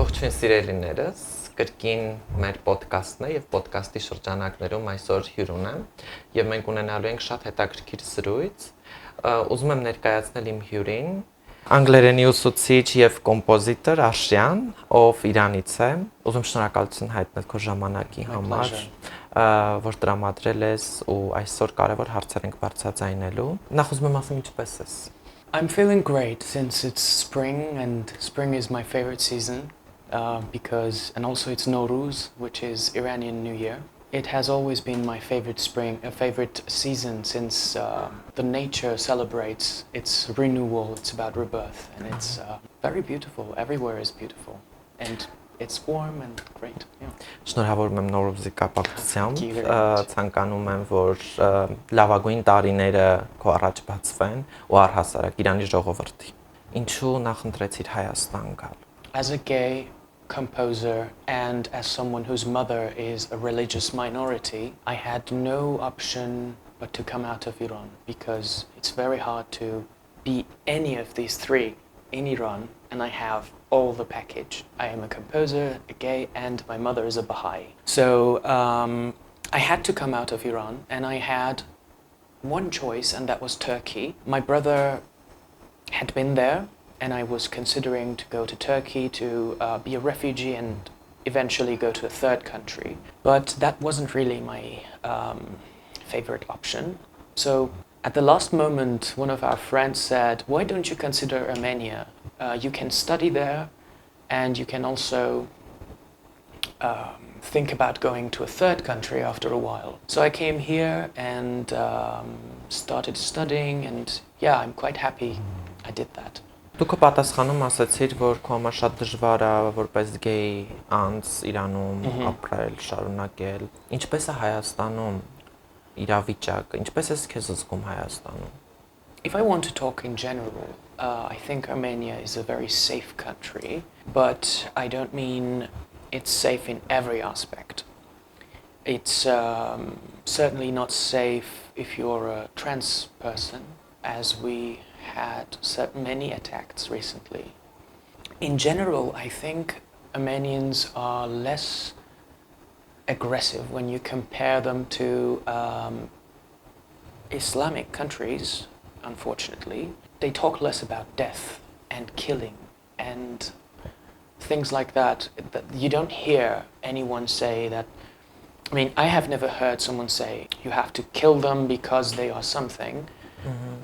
Ողջույն սիրելիներս, կրկին մեր փոդքասթն է եւ փոդքասթի շրջանակներում այսօր հյուր ունեմ եւ մենք ունենալու ենք շատ հետաքրքիր զրույց։ Ուզում եմ ներկայացնել իմ հյուրին, անգլերենի ուսուցիչ եւ կոմպոզիտոր Աշյան, ով Իրանից է։ Ուզում շնորհակալություն հայտնել քո ժամանակի համար, որ տրամադրել ես ու այսօր կարևոր հարցեր ենք բարձրաձայնելու։ Նախ ուզում եմ ասեմ ինչպես ես։ I'm feeling great since it's spring and spring is my favorite season and also it's Nowruz, which is Iranian New Year. It has always been my favorite favorite season since the nature celebrates its renewal, it's about rebirth and it's very beautiful, everywhere is beautiful and it's warm and great. Շնորհավորում եմ Նորուզի կապակցությամբ, ցանկանում եմ, որ լավագույն տարիները քո առաջ բացվեն ու առհասարակ Իրանի ժողովրդի։ Ինչու նախընտրեցիր Հայաստան գալ? As a gay composer and as someone whose mother is a religious minority, I had no option but to come out of Iran because it's very hard to be any of these three in Iran, and I have all the package. I am a composer, a gay, and my mother is a Baha'i. So I had to come out of Iran, and I had one choice, and that was Turkey. My brother had been there, and I was considering to go to Turkey to be a refugee and eventually go to a third country. But that wasn't really my favorite option. So at the last moment, one of our friends said, why don't you consider Armenia? You can study there and you can also think about going to a third country after a while. So I came here and started studying and yeah, I'm quite happy I did that. Դու քո պատասխանում ասացիր, որ քո համար շատ դժվար է որպես գեյ անձ Իրանում ապրել, շարունակել։ Ինչպես է Հայաստանում իրավիճակը, ինչպես ես քեզ զգում Հայաստանում? If I want to talk in general, I think Armenia is a very safe country, but I don't mean it's safe in every aspect. It's certainly not safe if you're a trans person, as we had many attacks recently. In general, I think Armenians are less aggressive when you compare them to Islamic countries, unfortunately. They talk less about death and killing and things like that. You don't hear anyone say that. I mean, I have never heard someone say you have to kill them because they are something.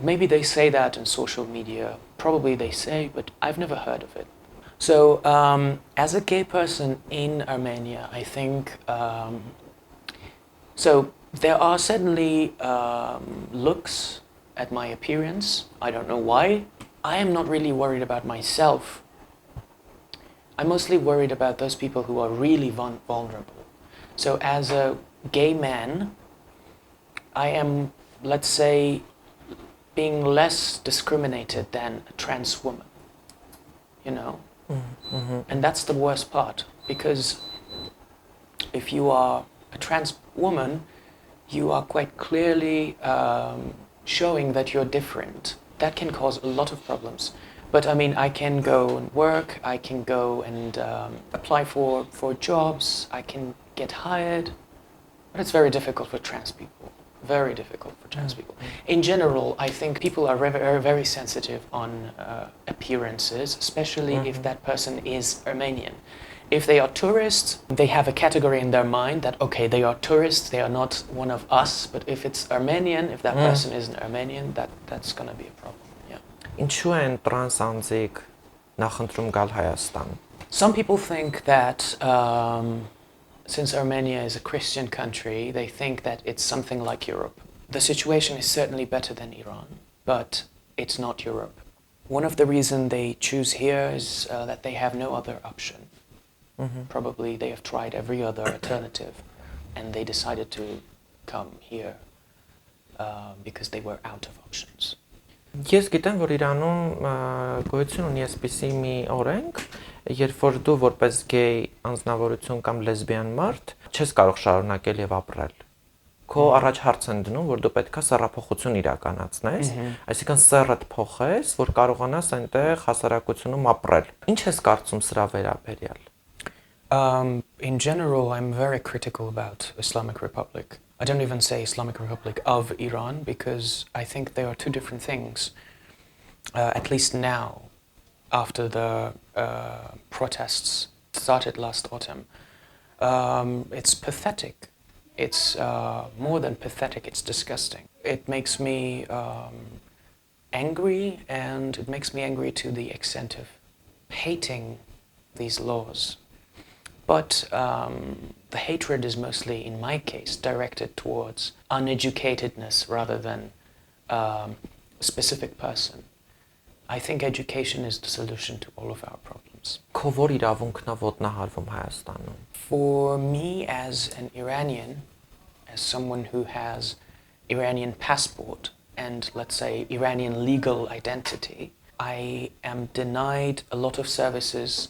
Maybe they say that in social media, probably they say, but I've never heard of it. So as a gay person in Armenia, I think, so there are certainly looks at my appearance. I don't know why. I am not really worried about myself. I'm mostly worried about those people who are really vulnerable. So as a gay man, I am, let's say, being less discriminated than a trans woman, you know? And that's the worst part, because if you are a trans woman, you are quite clearly showing that you're different. That can cause a lot of problems. But I mean, I can go and work, I can go and apply for jobs, I can get hired, but it's very difficult for trans people. Very difficult for trans people. In general, I think people are very sensitive on appearances, especially if that person is Armenian. If they are tourists, they have a category in their mind that, okay, they are tourists, they are not one of us, but if it's Armenian, if that person is an Armenian, that's going to be a problem. Yeah. Ինչու են տրանս անձիկ նախընտրում գալ Հայաստան? Some people think that since Armenia is a Christian country, they think that it's something like Europe. The situation is certainly better than Iran, but it's not Europe. One of the reasons they choose here is that they have no other option. Probably they have tried every other alternative and they decided to come here because they were out of options. Ես գիտեմ, որ Իրանում գոյություն ունի այսպիսի մի օրենք, երբ որ դու որպես գեյ անձնավորություն կամ լեսբիան մարդ չես կարող շարունակել եւ ապրել։ Քո առաջ հարց են դնում, որ դու պետքա սեռափոխություն իրականացնես, այսինքն սեռդ փոխես, որ կարողանաս այնտեղ հասարակությունում ապրել։ Ինչ ես կարծում սրա վերաբերյալ։ In general, I'm very critical about Islamic Republic. I don't even say Islamic Republic of Iran because I think they are two different things. At least now, after the protests started last autumn, it's pathetic. It's more than pathetic, it's disgusting. It makes me angry, and it makes me angry to the extent of hating these laws. But the hatred is mostly, in my case, directed towards uneducatedness rather than a specific person. I think education is the solution to all of our problems. Քո որ իրավունքն է ոտնահարվում Հայաստանում։ For me as an Iranian, as someone who has Iranian passport and, let's say, Iranian legal identity, I am denied a lot of services,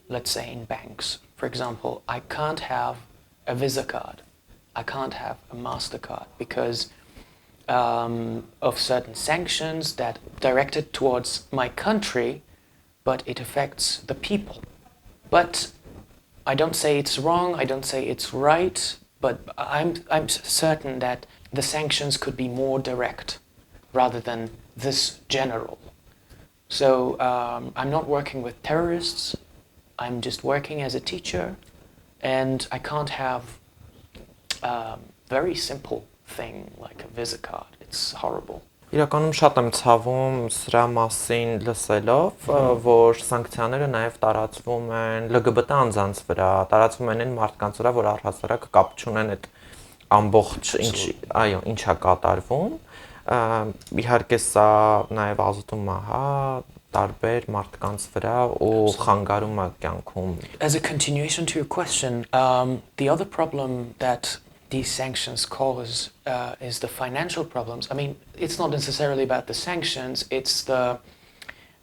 let's say in banks. For example, I can't have a Visa card. I can't have a MasterCard because of certain sanctions that directed towards my country, but it affects the people. But I don't say it's wrong, I don't say it's right, but I'm certain that the sanctions could be more direct rather than this general. So I'm not working with terrorists, I'm just working as a teacher, and I can't have a very simple thing like a Visa card. It's horrible. Իրականում շատ եմ ցավում սրա մասին լսելով, որ սանկցիաները նաև տարածվում են LGBT անձանց վրա, տարածվում են այն մարդկանց վրա, որ առհասարակ կապ չունեն այդ ամբողջ ինչա կատարվում։ Իհարկե սա նաև ազդում է, հա, տարբեր մարդկանց վրա ու խանգարում է կյանքում։ As a continuation to your question, the other problem that these sanctions cause is the financial problems. I mean, it's not necessarily about the sanctions, it's the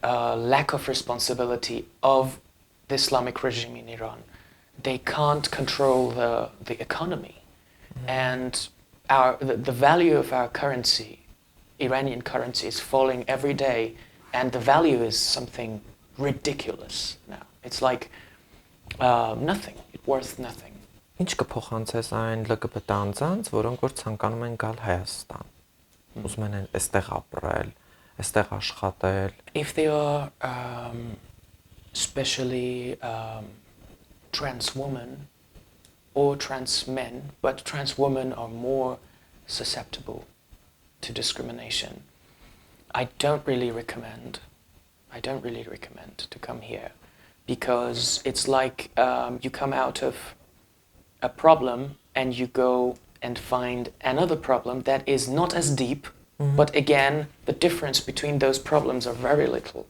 lack of responsibility of the Islamic regime in Iran. They can't control the economy. And the value of our currency, Iranian currency, is falling every day, and the value is something ridiculous now. It's like nothing, it's worth nothing. Ինչ կփոխանցես այն LGBT անձանց, որոնք որ ցանկանում են գալ Հայաստան, ուզում են այստեղ ապրել, այստեղ աշխատել։ If they are especially trans women or trans men, but trans women are more susceptible to discrimination, I don't really recommend to come here, because it's like you come out of a problem and you go and find another problem that is not as deep, but again, the difference between those problems are very little.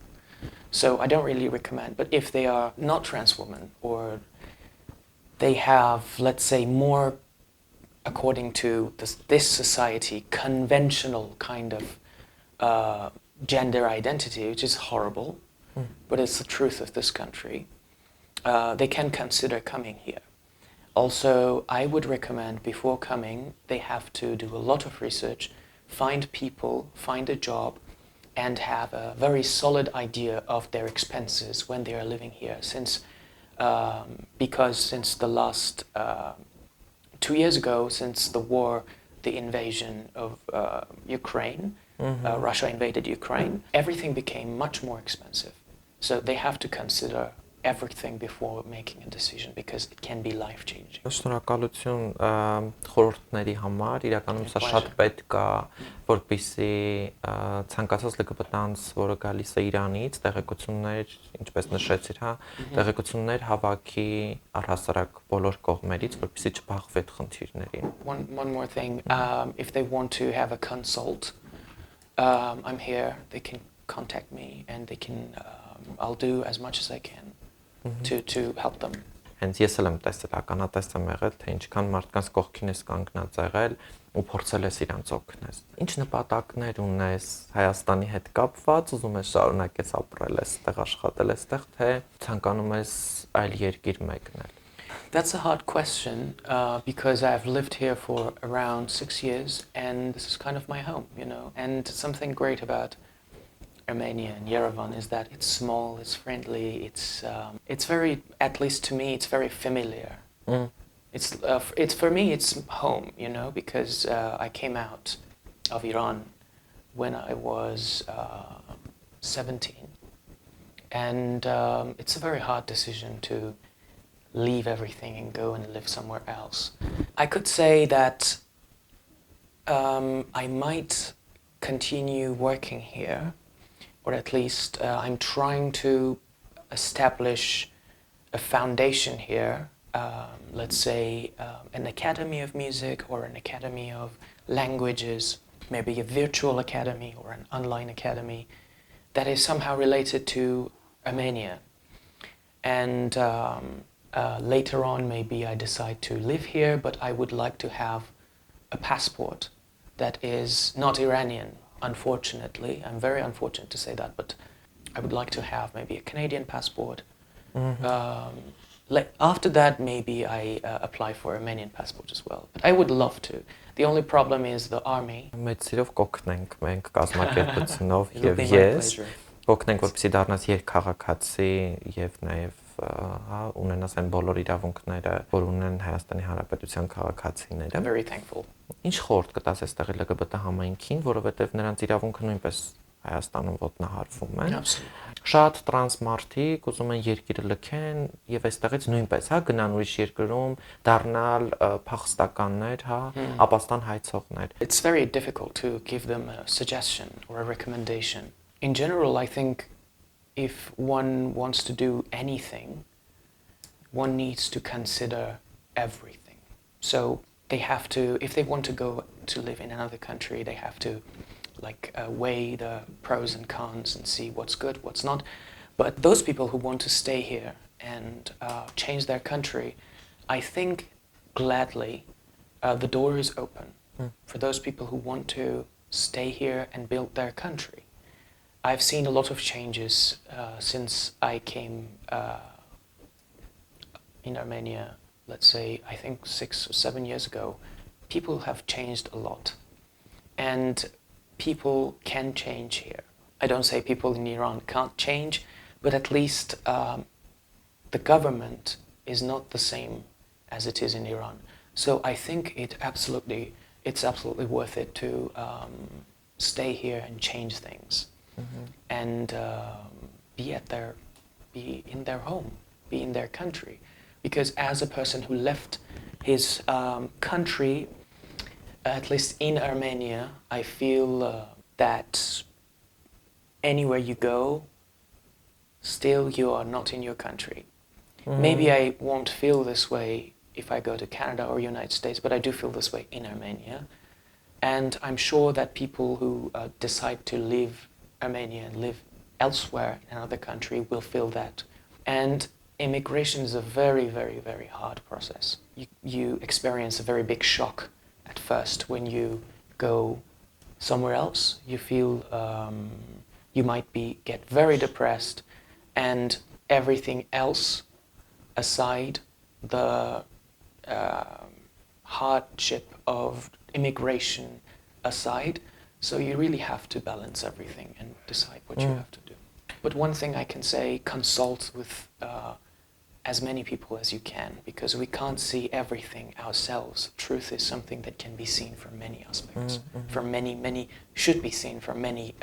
So I don't really recommend. But if they are not trans women, or they have, let's say, more, according to this society, conventional kind of gender identity, which is horrible, but it's the truth of this country, they can consider coming here. Also, I would recommend before coming, they have to do a lot of research, find people, find a job, and have a very solid idea of their expenses when they are living here. Because since the last 2 years ago, since the war, the invasion of Ukraine, Russia invaded Ukraine, everything became much more expensive. So they have to consider everything before making a decision, because it can be life-changing. Շնորհակալություն խորհուրդների համար, իրականում սա շատ պետք է, որպեսզի ցանկացած լգբտանց, որը գալիս է Իրանից, տեղեկություններ, ինչպես նշեցիր, հա, տեղեկություններ հավաքի առհասարակ բոլոր կողմերից, որպեսզի չփախվի այդ խնդիրներին։ One more thing, if they want to have a consult, I'm here, they can contact me, and they can I'll do as much as I can to help them. Հենց ես էլ եմ տեսել, ականատես եմ եղել, թե ինչքան մարդկանց կողքին ես կանգնած եղել ու փորձել ես իրանց օգնել։ Ինչ նպատակներ ունես Հայաստանի հետ կապված, ուզում ես շարունակես ապրել այստեղ, աշխատել այստեղ, թե ցանկանում ես այլ երկիր մեկնել։ That's a hard question because I've lived here for around 6 years, and this is kind of my home, you know. And something great about Armenia and Yerevan is that it's small, it's friendly, it's very, at least to me, it's very familiar. It's for me, it's home, you know, because I came out of Iran when I was 17, and it's a very hard decision to leave everything and go and live somewhere else. I could say that I might continue working here, or at least I'm trying to establish a foundation here, let's say an academy of music or an academy of languages, maybe a virtual academy or an online academy that is somehow related to Armenia. And later on, maybe I decide to live here, but I would like to have a passport that is not Iranian, unfortunately. I'm very unfortunate to say that, but I would like to have maybe a Canadian passport. After that, maybe I apply for an Armenian passport as well. But I would love to. The only problem is the army. Մեծ սիրով կօգնենք մենք կազմակերպությունով It would եւ be my ես pleasure. կօգնենք որպեսզի դառնաս երկքաղաքացի եւ նաեւ ունենաս այն բոլոր իրավունքները, որ ունեն Հայաստանի Հանրապետության քաղաքացիները։ I'm very thankful. Ինչ խորհուրդ կտաս այստեղ LGBT համայնքին, որովհետեւ նրանց իրավունքը նույնպես Հայաստանում ոտնահարվում են։ Շատ տրանս մարդիկ ուզում են երկիրը լքեն եւ այստեղից նույնպես, գնան ուրիշ երկրում, դառնալ փախստականներ, ապաստան հայցողներ։ It's very difficult to give them a suggestion or a recommendation. In general, I think if one wants to do anything, one needs to consider everything. So they have to, if they want to go to live in another country, they have to weigh the pros and cons and see what's good, what's not. But those people who want to stay here and change their country, I think gladly the door is open for those people who want to stay here and build their country. I've seen a lot of changes since I came in Armenia, let's say, I think 6 or 7 years ago. People have changed a lot. And people can change here. I don't say people in Iran can't change, but at least the government is not the same as it is in Iran. So I think it's absolutely worth it to stay here and change things, and be in their home, be in their country. Because as a person who left his country, at least in Armenia, I feel that anywhere you go, still you are not in your country. Maybe I won't feel this way if I go to Canada or United States, but I do feel this way in Armenia. And I'm sure that people who decide to leave Armenia and live elsewhere in another country will feel that. And immigration is a very, very, very hard process. You experience a very big shock at first when you go somewhere else. You feel you might get very depressed, and everything else aside, the hardship of immigration aside, so you really have to balance everything and decide what you have to do. But one thing I can say, consult with as many people as you can, because we can't see everything ourselves. Truth is something that can be seen from many aspects, from many, should be seen from many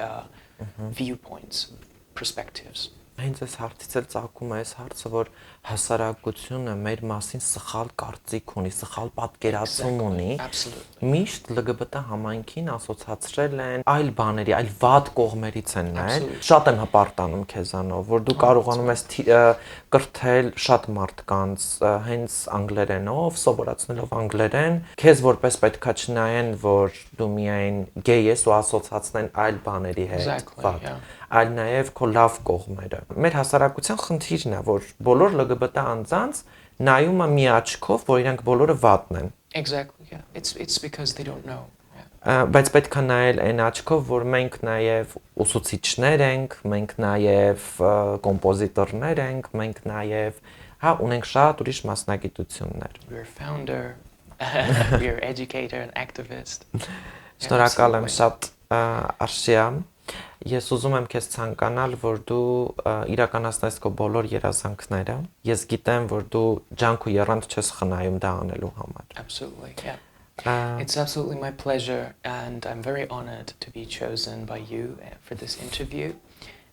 viewpoints, perspectives. Հենց այս հարցից էլ ծագում է այս հարցը, որ հասարակությունը մեր մասին սխալ կարծիք ունի, սխալ պատկերացում ունի։ Միշտ LGBT համայնքին ասոցացրել են այլ բաների, այլ վատ կողմերից են նայել։ Շատ եմ հպարտանում քեզանով, որ դու կարողանում ես կրթել շատ մարդկանց հենց անգլերենով, սովորացնելով անգլերեն, քեզ որպես պետքա չնայեն, որ դու միայն գեյ ես ու ասոցացնեն այլ բաների հետ, վատ, այլ նաև քո լավ կողմերը։ Մեր հասարակության խնդիրն է, որ բոլոր LGBT անձանց նայում է մի աչքով, որ իրանք բոլորը վատն են։ Exactly, yeah. It's because they don't know. Բայց պետք է նայել այն աչքով, որ մենք նաև ուսուցիչներ ենք, մենք նաև կոմպոզիտորներ ենք, մենք նաև ունենք շատ ուրիշ մասնագիտություններ։ We're a founder, we're educator and activist. Շնորհակալ եմ շատ, Արշիա, Ես ուզում եմ քեզ ցանկանալ, որ դու իրականացնես քո բոլոր երազանքները։ Ես գիտեմ, որ դու ջանք ու եռանդ չես խնայում դա անելու համար։ Absolutely, yeah. It's absolutely my pleasure, and I'm very honored to be chosen by you for this interview.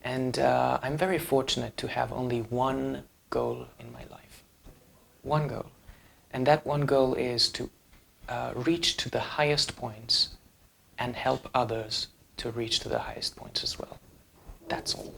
And I'm very fortunate to have only one goal in my life. One goal. And that one goal is to reach to the highest points and help others to reach to the highest points as well. That's all.